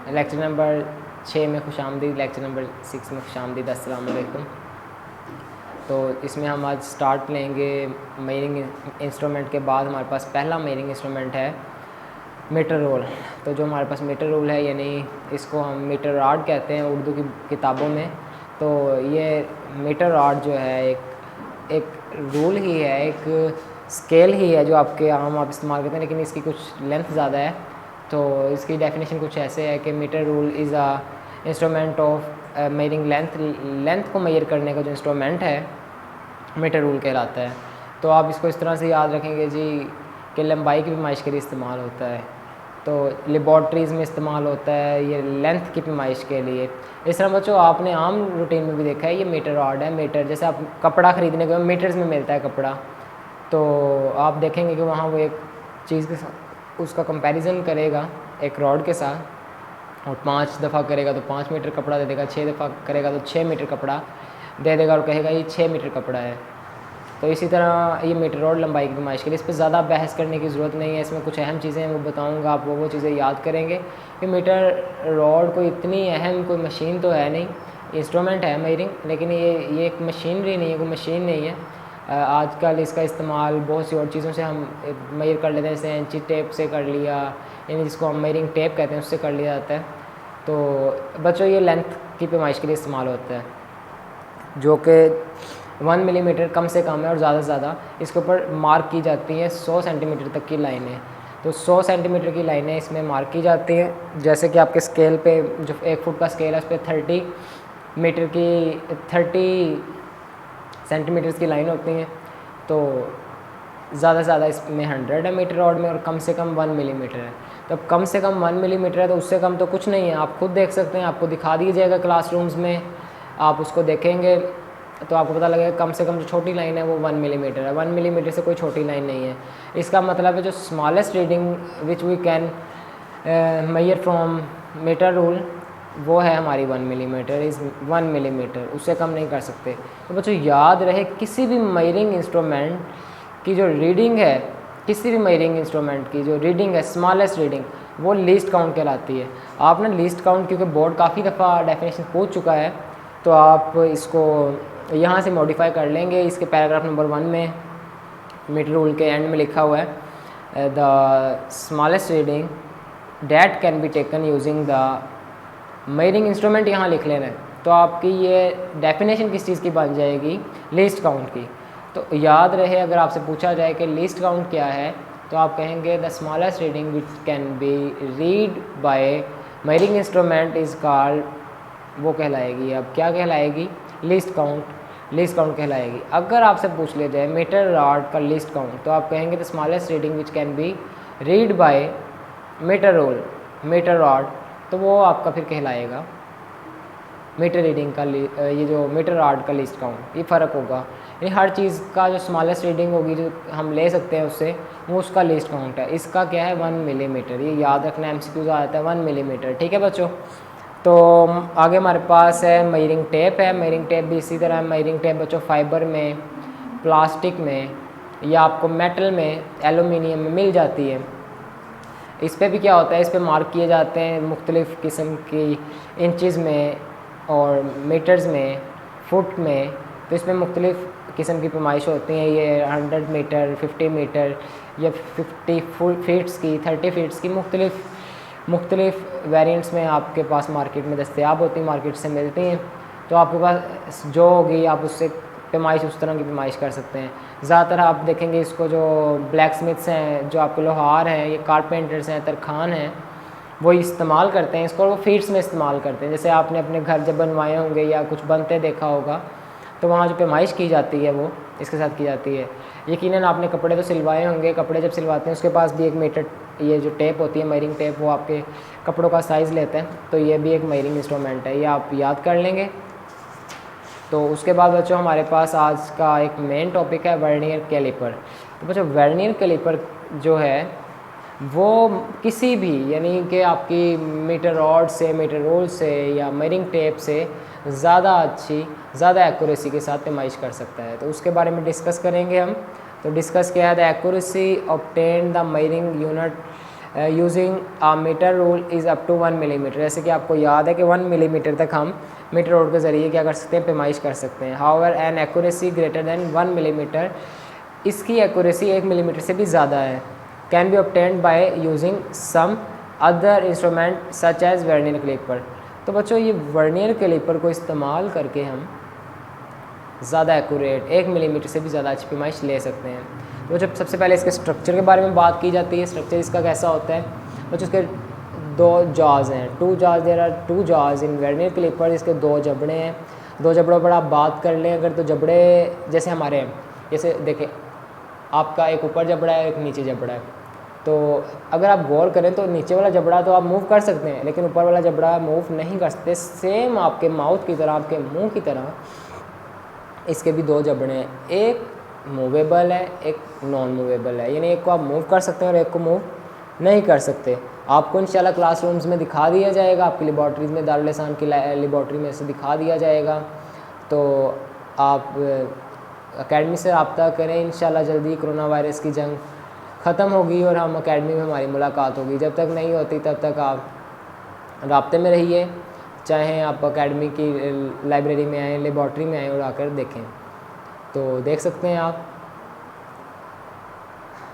Lecture number 6 में खुशामदीद, lecture number 6 में खुशामदीद। अस्सलाम वालेकुम। तो इसमें हम आज स्टार्ट लेंगे मेजरिंग इंस्ट्रूमेंट के बाद हमारे पास पहला मेजरिंग इंस्ट्रूमेंट है मीटर रोल। तो जो हमारे पास मीटर रोल है, यानी इसको हम मीटर रॉड कहते हैं उर्दू की किताबों में। तो ये मीटर रॉड जो है एक रूल ही है, एक स्केल ही है जो आपके आम आप इस्तेमाल करते हैं, लेकिन इसकी कुछ लेंथ ज़्यादा है। तो इसकी डेफिनेशन कुछ ऐसे है कि metre rule is a instrument of measuring length को मेजर करने का जो इंस्ट्रूमेंट है मीटर रूल कहलाता है। तो आप इसको इस तरह से याद रखेंगे जी कि लंबाई की पैमाइश के लिए इस्तेमाल होता है, तो लेबॉर्ट्रीज़ में इस्तेमाल होता है ये लेंथ की पैमाइश के लिए। इस तरह बच्चों आपने आम रूटीन में भी देखा है, ये मीटर रॉड है। मीटर जैसे आप कपड़ा ख़रीदने के मीटर्स में मिलता है कपड़ा, तो आप देखेंगे कि वहाँ वो एक चीज़ के साथ उसका कंपैरिजन करेगा एक रॉड के साथ, और 5 दफ़ा करेगा तो 5 मीटर कपड़ा दे देगा, 6 दफ़ा करेगा तो 6 मीटर कपड़ा दे देगा और कहेगा ये 6 मीटर कपड़ा है। तो इसी तरह ये मीटर रॉड लंबाई की पैमाइश के लिए, इस पर ज़्यादा बहस करने की ज़रूरत नहीं है। इसमें कुछ अहम चीज़ें वो बताऊँगा, आप वो चीज़ें याद करेंगे कि मीटर रॉड कोई इतनी अहम कोई मशीन तो है नहीं, इंस्ट्रूमेंट है मेजरिंग, लेकिन ये एक मशीनरी नहीं है, कोई मशीन नहीं है। आजकल इसका इस्तेमाल बहुत सी और चीज़ों से हम मेजर कर लेते हैं, जैसे इंची टेप से कर लिया, यानी जिसको हम मेजरिंग टेप कहते हैं उससे कर लिया जाता है। तो बच्चों ये लेंथ की पैमाइश के लिए इस्तेमाल होता है, जो कि 1 मिलीमीटर कम से कम है और ज़्यादा से ज़्यादा इसके ऊपर मार्क की जाती हैं 100 सेंटीमीटर तक की लाइनें। तो 100 सेंटीमीटर की लाइनें इसमें मार्क की जाती हैं। जैसे कि आपके स्केल पे जो 1 फुट का स्केल है उस पर 30 सेंटीमीटर्स की लाइन होती हैं। तो ज़्यादा से ज़्यादा इसमें 100 है मीटर रॉड में, और कम से कम 1 मिलीमीटर है। तो कम से कम 1 मिलीमीटर है, तो उससे कम तो कुछ नहीं है। आप खुद देख सकते हैं, आपको दिखा दिया जाएगा क्लासरूम्स में, आप उसको देखेंगे तो आपको पता लगेगा कम से कम जो छोटी लाइन है वो 1 मिलीमीटर है। 1 मिलीमीटर से कोई छोटी लाइन नहीं है। इसका मतलब है जो smallest reading which we can measure from metre rule वो है हमारी 1 मिलीमीटर, इज़ 1 मिलीमीटर, उससे कम नहीं कर सकते। तो बच्चों याद रहे, किसी भी मेजरिंग इंस्ट्रूमेंट की जो रीडिंग है, किसी भी मेजरिंग इंस्ट्रूमेंट की जो रीडिंग है स्मॉलेस्ट रीडिंग, वो लीस्ट काउंट कहलाती है। आपने लीस्ट काउंट, क्योंकि बोर्ड काफ़ी दफ़ा डेफिनेशन पूछ चुका है, तो आप इसको यहाँ से मॉडिफाई कर लेंगे। इसके पैराग्राफ नंबर 1 में मीटर रूल के एंड में लिखा हुआ है the smallest reading that can be taken using the measuring instrument, यहाँ लिख लेना है। तो आपकी ये डेफिनेशन किस चीज़ की बन जाएगी, लीस्ट काउंट की। तो याद रहे, अगर आपसे पूछा जाए कि लीस्ट काउंट क्या है, तो आप कहेंगे the smallest reading which can be read by measuring instrument is called, वो कहलाएगी। अब क्या कहलाएगी, लीस्ट काउंट कहलाएगी। अगर आपसे पूछ लिया जाए मीटर रॉड का लीस्ट काउंट, तो आप कहेंगे the smallest reading which can be read by metre rule metre rod, तो वो आपका फिर कहलाएगा मीटर रीडिंग का ये जो मीटर रॉड का लीस्ट काउंट। ये फ़र्क होगा, यानी हर चीज़ का जो स्मॉलेस्ट रीडिंग होगी जो हम ले सकते हैं उससे, वो उसका लीस्ट काउंट है। इसका क्या है, 1 मिलीमीटर। ये याद रखना, MCQ आ जाता है 1 मिलीमीटर, ठीक है बच्चों। तो आगे हमारे पास है मेजरिंग टेप है। मेजरिंग टेप भी इसी तरह, मेजरिंग टेप बच्चों फाइबर में, प्लास्टिक में, या आपको मेटल में, एलुमिनियम में मिल जाती है। इस पर भी क्या होता है, इस पर मार्क किए जाते हैं मुख्तलिफ़ किस्म की इंचज़ में और मीटर्स में, फुट में। तो इसमें मुख्तलिफ़ किस्म की पैमाइश होती हैं। ये 100 मीटर, 50 मीटर या 50 फीट्स की, 30 फीट्स की मुख्तलिफ़ वेरिएंट्स में आपके पास मार्केट में दस्तयाब होती हैं, मार्केट से मिलती हैं। तो आपके पास जो होगी आप उससे पैमाइश, उस तरह की पैमाइश कर सकते हैं। ज़्यादातर आप देखेंगे इसको जो ब्लैक स्मिथ्स हैं, जो आपके लोहार हैं, ये कारपेंटर्स हैं, तरखान हैं, वो इस्तेमाल करते हैं इसको, और वो फीट्स में इस्तेमाल करते हैं। जैसे आपने अपने घर जब बनवाए होंगे या कुछ बनते देखा होगा, तो वहाँ जो पैमाइश की जाती है वो इसके साथ की जाती है। यकीनन आपने कपड़े तो सिलवाए होंगे, कपड़े जब सिलवाते हैं उसके पास भी 1 मीटर ये जो टेप होती है मेजरिंग टेप, वो आपके कपड़ों का साइज़ लेते हैं। तो ये भी एक मेजरिंग इंस्ट्रूमेंट है, ये आप याद कर लेंगे। तो उसके बाद बच्चों हमारे पास आज का एक मेन टॉपिक है वर्नियर कैलिपर। तो बच्चों वर्नियर कैलिपर जो है वो किसी भी, यानी कि आपकी मीटर रॉड से, मीटर रोल से या मेजरिंग टेप से ज़्यादा अच्छी, ज़्यादा एक्यूरेसी के साथ पैमाइश कर सकता है। तो उसके बारे में डिस्कस करेंगे हम। तो डिस्कस किया है the accuracy obtain the measuring unit using a metre rule is up to 1 millimetre. जैसे कि आपको याद है कि 1 मिलीमीटर तक हम मीटर रोड के ज़रिए क्या कर सकते हैं, पैमाइश कर सकते हैं। However an accuracy greater than 1 millimetre, इसकी एक्यूरेसी 1 मिलीमीटर से भी ज़्यादा है, can be obtained by using some other instrument such as vernier calliper. तो बच्चों ये वर्नियर कैलिपर को इस्तेमाल करके हम ज़्यादा एक्यूरेट 1 मिलीमीटर से भी ज़्यादा अच्छी पैमाइश ले सकते हैं। तो जब सबसे पहले इसके स्ट्रक्चर के बारे में बात की जाती है, स्ट्रक्चर इसका कैसा होता है, तो उसके 2 जॉज हैं, 2 jaws, there are 2 jaws in vernier calliper. इसके 2 जबड़े हैं। 2 जबड़ों पर आप बात कर लें अगर, तो जबड़े जैसे हमारे हैं, जैसे देखें आपका एक ऊपर जबड़ा है, एक नीचे जबड़ा है। तो अगर आप गौर करें तो नीचे वाला जबड़ा तो आप मूव कर सकते हैं, लेकिन ऊपर वाला जबड़ा मूव नहीं कर सकते। सेम आपके माउथ की तरह, आपके मुंह की तरह इसके भी 2 जबड़े हैं, एक मूवेबल है, एक नॉन मूवेबल है, यानी एक को आप मूव कर सकते हैं और एक को मूव नहीं कर सकते। आपको इंशाल्लाह क्लासरूम्स में दिखा दिया जाएगा, आपकी लेबॉर्ट्रीज़ में, दारुल एहसान की लेबॉर्ट्री में से दिखा दिया जाएगा। तो आप एकेडमी से रब्ता करें, इंशाल्लाह जल्दी कोरोना वायरस की जंग ख़त्म होगी और हम एकेडमी में हमारी मुलाकात होगी। जब तक नहीं होती तब तक आप राब्ते में रहिए, चाहे आप एकेडमी की लाइब्रेरी में आएँ, लेबॉर्ट्री में आएँ और आकर देखें। तो देख सकते हैं आप